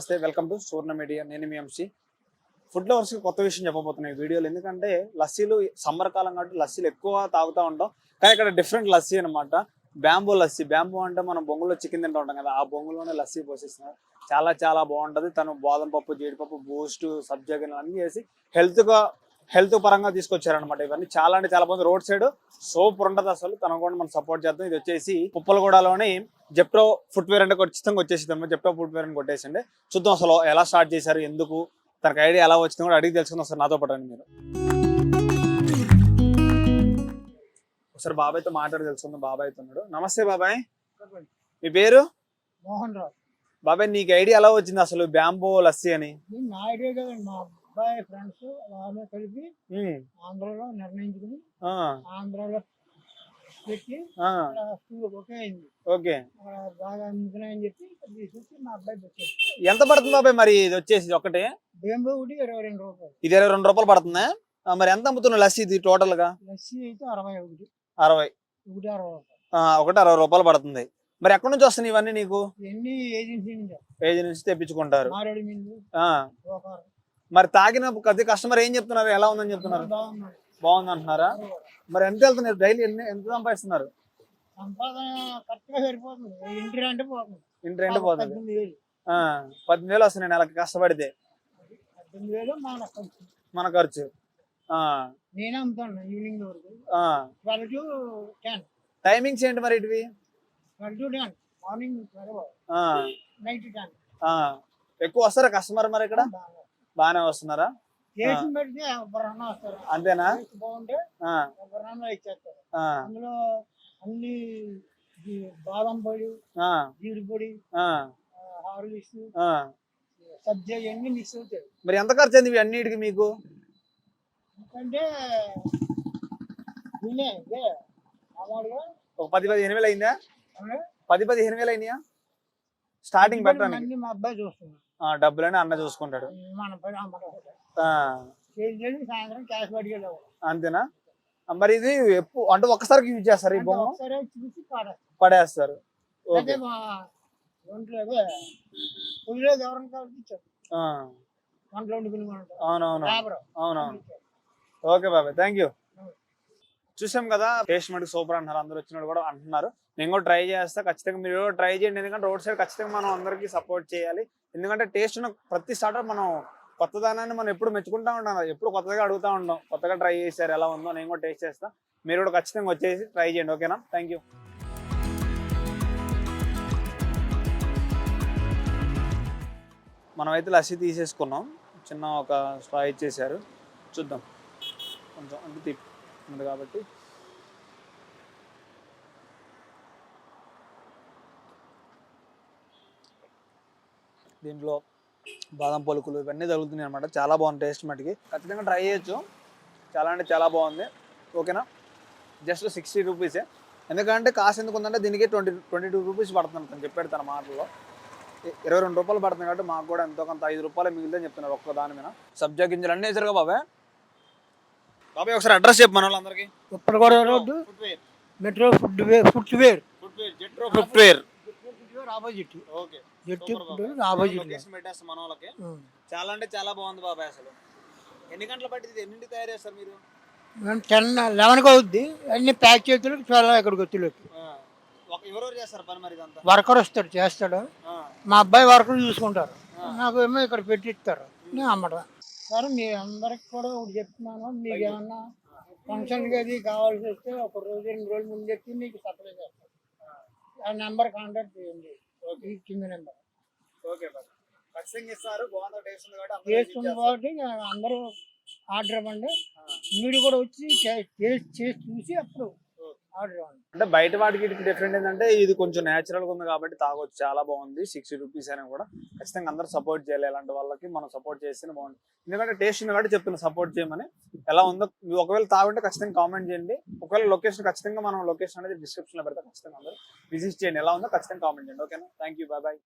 నమస్తే, welcome to Suvarna media. నేను మీ MC. Food లవర్స్కి కొత్త విషయం చెప్పబోతున్నాయి వీడియోలు. ఎందుకంటే లస్సీలు సమ్మర్ కాలం కాబట్టి లస్సీలు ఎక్కువ తాగుతూ ఉంటాం. కానీ ఇక్కడ డిఫరెంట్ లస్సీ అనమాట. బ్యాంబూ లస్సీ. బ్యాంబూ అంటే మనం బొంగులో చికెన్ తింటూ ఉంటాం కదా, ఆ బొంగులోనే లస్సీ పోసేస్తున్నారు. చాలా చాలా బాగుంటుంది. తను బాదం పప్పు, జీడిపప్పు, బూస్ట్, సబ్జా గిన్నెలు అన్నీ వేసి హెల్త్ పరంగా తీసుకొచ్చారనమాట. ఇవన్నీ చాలా అంటే చాలా బాగుంది. రోడ్ సైడ్ సూపర్ ఉంటుంది అసలు. తను కూడా మనం సపోర్ట్ చేద్దాం. ఇది వచ్చేసి పుప్పలగూడలోని జెప్టో ఫుట్వేర్ అంటే ఖచ్చితంగా వచ్చేసింది. జెప్టో ఫుట్వేర్ అని కొట్టేసిండే. చూద్దాం అసలు ఎలా స్టార్ట్ చేశారు, ఎందుకు, తనకు ఐడియా ఎలా వచ్చింది కూడా అడిగి తెలుసుకుందాం. ఒకసారి నాతో పడండి మీరు. ఒకసారి బాబాయ్తో మాట్లాడి తెలుసుకుందాం. బాబాయ్ ఉన్నాడు. నమస్తే బాబాయ్, మీ పేరు? మోహన్ రావు. బాబాయ్, నీకు ఐడియా ఎలా వచ్చింది అసలు బ్యాంబో లస్సీ అని? నా ఐడియా కదండి, మా అబ్బాయి ఫ్రెండ్స్ వాళ్ళ కలిపి ఆంధ్రలో నిర్ణయించుకుని ఆంధ్రాలో పెట్టి ఓకే అయింది. ఓకే, బాగా అందుకున్నాయని చెప్పి తీసుకొచ్చి మా అబ్బాయి పెట్టారు. ఎంత పడుతుంది బాబాయ్ మరి ఇది వచ్చేసి ఒకటి? బేంబో ఒకటి 22 రూపాయలు. ఇది 22 రూపాయలు పడుతుందా? మరి ఎంత అమ్ముతున్నావు లస్సీ ఇది టోటల్ గా? లస్సీ అయితే 61. 60. ఒకటి 60 రూపాయలు. ఒకటి 60 రూపాయలు పడుతుంది. మరి ఎక్కడి నుంచి వస్తున్నాయి ఇవన్నీ నీకు? ఎన్ని ఏజెన్సీ నుంచి తెప్పించుకుంటారు. బాగుంది. మరి తాగిన ప్రతి కస్టమర్ ఏం చెప్తున్నారు, ఎలా ఉందని చెప్తున్నారు? బాగుంది అంటున్నారా? మరి ఎంత వెళ్తున్నారు డైలీ? ఎంత సంపాదిస్తున్నారు? సంపాదన కరెక్ట్ గా సరిపోతుంది. ఇంటి రెంట్ పోతుంది. 18,000 వస్తున్నాయి నెలకి కష్టపడితే. 18,000 మన ఖర్చు. నేనే అమ్ముతాను ఈవినింగ్ వరకు. 12 to 10. టైమింగ్స్ ఏంటి మరి ఇటువి? 12 to 10 మార్నింగ్, నైట్ 10. ఎక్కువ వస్తారా కస్టమర్ మరి ఇక్కడ? బాగానే వస్తున్నారా? అంతేనా? బాగుంటే ఇచ్చేస్తారు. అందులో అన్ని బాదం పొడి, జీడి పొడి, హార్లిక్స్, సబ్జా ఇవన్నీ మిక్స్ అవుతాయి. మరి ఎంత ఖర్చు అయింది అన్నిటికి మీకు? ఎందుకంటే మామూలుగా ఒక 10-15 వేలు అయిందా? 10-15 వేలు అయినాయా స్టార్టింగ్ పెట్టడానికి? మా అబ్బాయి చూస్తున్నాడు. డబ్బులని అన్న చూసుకుంటాడు. సాయంత్రం క్యాష్ పట్టుకెళ్ళావు. అంతేనా? మరి ఇది ఎప్పుడు అంటే ఒక్కసారికి యూజ్ చేస్తారు? ఈ బొమ్మ పడేస్తారు. అవునవును. అవునవును. ఓకే బాబాయ్, థ్యాంక్ యూ. చూసాం కదా, టేస్ట్ మటుకు సూపర్ అంటున్నారు. అందరూ వచ్చినట్టు కూడా అంటున్నారు. నేను కూడా ట్రై చేస్తా. ఖచ్చితంగా మీరు ట్రై చేయండి. ఎందుకంటే రోడ్ సైడ్ ఖచ్చితంగా మనం అందరికీ సపోర్ట్ చేయాలి. ఎందుకంటే టేస్ట్ ఉన్న ప్రతి స్టార్టర్ మనం కొత్తదానాన్ని మనం ఎప్పుడు మెచ్చుకుంటా ఉంటాం, ఎప్పుడు కొత్తగా అడుగుతూ ఉంటాం. కొత్తగా ట్రై చేశారు, ఎలా ఉందో నేను కూడా టేస్ట్ చేస్తా. మీరు కూడా ఖచ్చితంగా వచ్చేసి ట్రై చేయండి. ఓకేనా? Thank you. మనమైతే లస్సీ తీసేసుకున్నాం. చిన్న ఒక స్ట్రా ఇచ్చేసారు. చూద్దాం, కొంచెం అంటే తిప్పి ఉంది కాబట్టి. దీంట్లో బాదం పలుకులు ఇవన్నీ తగులుతున్నాయి అనమాట. చాలా బాగుంది టేస్ట్ మటుకి. ఖచ్చితంగా ట్రై చేయొచ్చు. చాలా అంటే చాలా బాగుంది. ఓకేనా? జస్ట్ 60 రూపీసే. ఎందుకంటే కాస్ట్ ఎందుకు ఉందంటే దీనికి 22 రూపీస్ పడుతుంది అని చెప్పాడు తన మాటల్లో. 22 రూపాయలు పడుతుంది కాబట్టి మాకు కూడా ఎంతో కొంత 5 రూపాయలు మిగిలిందని చెప్తున్నారు ఒక్క దాని మీద. సబ్జా గింజలు అన్నీ వేసారుగా బాబాయ్. బాబాయ్ ఒకసారి అడ్రస్ చెప్పు మన వాళ్ళందరికీ. Uppalaguda road, metro footwear opposite. Okay, opposite మన వాళ్ళకి. చాలా అంటే చాలా బాగుంది బాబాయ్. అసలు ఎన్ని గంటలు పట్టింది, ఎన్నింటి తయారు చేస్తారు మీరు? 10-11 అవుద్ది. అన్ని ప్యాక్ చేతులు చాలా ఇక్కడ గుర్తులోకి. ఎవరెవరు చేస్తారు పని మరి? ఇదంతా వర్కర్ వస్తాడు, చేస్తాడు. మా అబ్బాయి వర్కర్ చూసుకుంటారు. నాకు ఏమో ఇక్కడ పెట్టిస్తారు, నేను అమ్మడం. సరే, మీ అందరికి కూడా ఒకటి చెప్తున్నాను. మీకు ఏమన్నా ఫంక్షన్కి అది కావాల్సి వస్తే 1 రోజు 2 రోజుల ముందు చెప్పి మీకు సప్లై చేస్తాను. ఆ నెంబర్ కాంటాక్ట్ చేయండి. కింద నెంబర్. ఓకే, ఖచ్చితంగా ఇస్తారు. బాగుంది టేస్ట్ ఉంది కాబట్టి అందరూ ఆర్డర్ ఇవ్వండి. మీరు కూడా వచ్చి టేస్ట్ చేసి చూసి అప్పుడు ఆర్డర్ ఇవ్వండి. అంటే బయట వాటికి డిఫరెంట్ ఏంటంటే ఇది కొంచెం న్యాచురల్గా ఉంది కాబట్టి తాగొచ్చు. చాలా బాగుంది. 60 రూపీస్ అయినా కూడా ఖచ్చితంగా అందరూ సపోర్ట్ చేయాలి. ఇలాంటి వాళ్ళకి మనం సపోర్ట్ చేస్తేనే బాగుంది. ఎందుకంటే టేస్ట్ ఉంది కాబట్టి చెప్తున్నా సపోర్ట్ చేయమని. ఎలా ఉందో ఒకవేళ తాగుంటే ఖచ్చితంగా కామెంట్ చేయండి. ఒకవేళ లొకేషన్ ఖచ్చితంగా మనం లొకేషన్ అనేది డిస్క్రిప్షన్లో పెడతాం. ఖచ్చితంగా అందరూ విజిట్ చేయండి. ఎలా ఉందో ఖచ్చితంగా కామెంట్ చేయండి. ఓకేనా? Thank you. బాయ్.